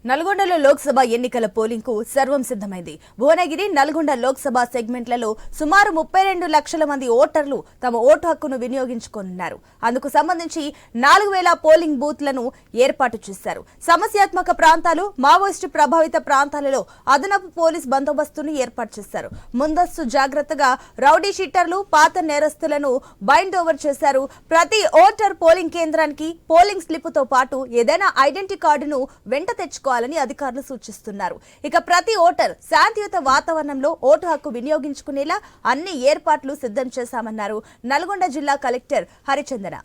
నల్గొండలో లోక్సభ ఎన్నికల పోలింగ్ కు సర్వం సిద్ధమైంది. భువనగిరి, నల్గొండ లోక్సభ సెగ్మెంట్లలో సుమారు 32 లక్షల మంది ఓటర్లు తమ ఓటు హక్కును వినియోగించుకోనున్నారు. అందుకు సంబంధించి 4000 పోలింగ్ బూత్లను ఏర్పాటు చేశారు. సమస్యాత్మక ప్రాంతాలు, మావోయిస్టు ప్రభావిత ప్రాంతాలలో అదనపు పోలీస్ బందోబస్తును ఏర్పాటు చేశారు. ముందస్తు జాగ్రత్తగా రౌడీ షీటర్లు, పాత నేరస్తులను బైండ్ ఓవర్ చేశారు. ప్రతి ఓటర్ పోలింగ్ కేంద్రానికి పోలింగ్ స్లిప్పుతో పాటు ఏదైనా ఐడెంటిటీ కార్డును వెంట తెచ్చుకో అధికారులు సూచిస్తున్నారు. ఇక ప్రతి ఓటర్ శాంతియుత వాతావరణంలో ఓటు హక్కు వినియోగించుకునేలా అన్ని ఏర్పాట్లు సిద్ధం చేశామన్నారు నల్గొండ జిల్లా కలెక్టర్ హరిచందన.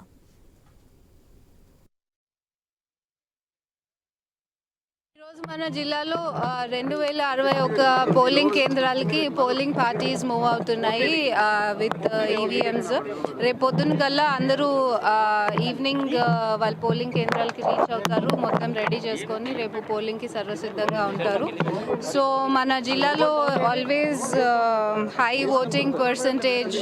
మన జిల్లాలో 2061 పోలింగ్ కేంద్రాలకి పోలింగ్ పార్టీస్ మూవ్ అవుతున్నాయి విత్ ఈవీఎంస్. రేపు పొద్దున కల్లా అందరూ ఈవినింగ్ వాళ్ళ పోలింగ్ కేంద్రాలకి రీచ్ అవుతారు. మొత్తం రెడీ చేసుకొని రేపు పోలింగ్కి సర్వసిద్ధంగా ఉంటారు. సో మన జిల్లాలో always high voting percentage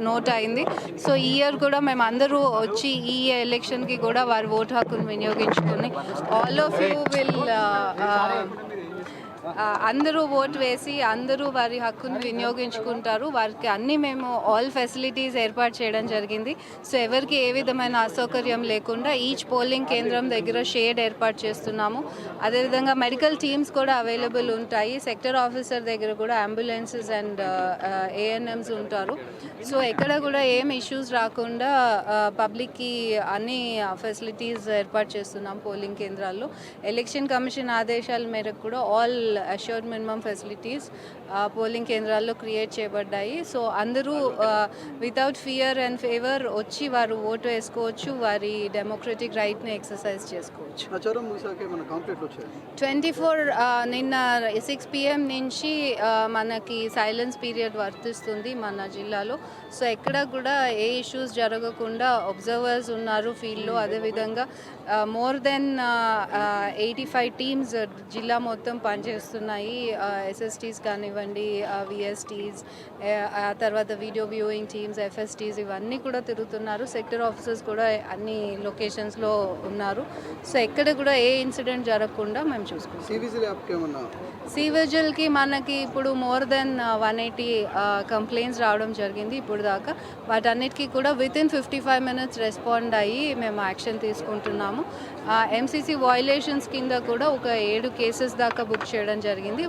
note అయింది. సో ఈ ఇయర్ కూడా మేము అందరూ వచ్చి ఈ ఎలక్షన్కి కూడా వారి ఓటు హక్కును వినియోగించుకొని ఆల్ ఆఫ్ యూ విల్ అందరూ ఓటు వేసి అందరూ వారి హక్కును వినియోగించుకుంటారు. వారికి అన్నీ మేము ఆల్ ఫెసిలిటీస్ ఏర్పాటు చేయడం జరిగింది. సో ఎవరికి ఏ విధమైన అసౌకర్యం లేకుండా ఈచ్ పోలింగ్ కేంద్రం దగ్గర షేడ్ ఏర్పాటు చేస్తున్నాము. అదేవిధంగా మెడికల్ టీమ్స్ కూడా అవైలబుల్ ఉంటాయి. సెక్టర్ ఆఫీసర్ దగ్గర కూడా అంబులెన్సెస్ అండ్ ఏఎన్ఎంస్ ఉంటారు. సో ఎక్కడ కూడా ఏం ఇష్యూస్ రాకుండా పబ్లిక్కి అన్ని ఫెసిలిటీస్ ఏర్పాటు చేస్తున్నాం పోలింగ్ కేంద్రాల్లో. ఎలక్షన్ కమిషన్ ఆదేశాల మేరకు కూడా all assured minimum facilities polling కేంద్రాల్లో క్రియేట్ చేయబడ్డాయి. సో అందరూ వితౌట్ ఫియర్ అండ్ ఫేవర్ వచ్చి వారు ఓటు వేసుకోవచ్చు, వారి డెమోక్రటిక్ రైట్ని ఎక్సర్సైజ్ చేసుకోవచ్చు. 24 నిన్న 6 PM నుంచి మనకి సైలెన్స్ పీరియడ్ వర్తిస్తుంది మన జిల్లాలో. సో ఎక్కడ కూడా ఏ ఇష్యూస్ జరగకుండా అబ్జర్వర్స్ ఉన్నారు ఫీల్డ్లో. అదేవిధంగా మోర్ దెన్ 85 టీమ్స్ జిల్లా మొత్తం పనిచేస్తున్నాయి. ఎస్ఎస్టీస్ కానివ్వండి, విఎస్టీస్, ఆ తర్వాత వీడియో వ్యూయింగ్ టీమ్స్, ఎఫ్ఎస్టీస్ ఇవన్నీ కూడా తిరుగుతున్నారు. సెక్టర్ ఆఫీసర్స్ కూడా అన్ని లొకేషన్స్లో ఉన్నారు. సో ఎక్కడ కూడా ఏ ఇన్సిడెంట్ జరగకుండా మేము చూసుకుంటాం. సివిజిల్కి మనకి ఇప్పుడు మోర్ దెన్ 180 కంప్లైంట్స్ రావడం జరిగింది ఇప్పుడు దాకా. వాటన్నిటికీ కూడా వితిన్ 55 minutes రెస్పాండ్ అయ్యి మేము యాక్షన్ తీసుకుంటున్నాము. ఎంసీసీ వయలేషన్స్ కింద కూడా ఒక 7 కేసెస్ దాకా బుక్ చేయడం జరిగింది.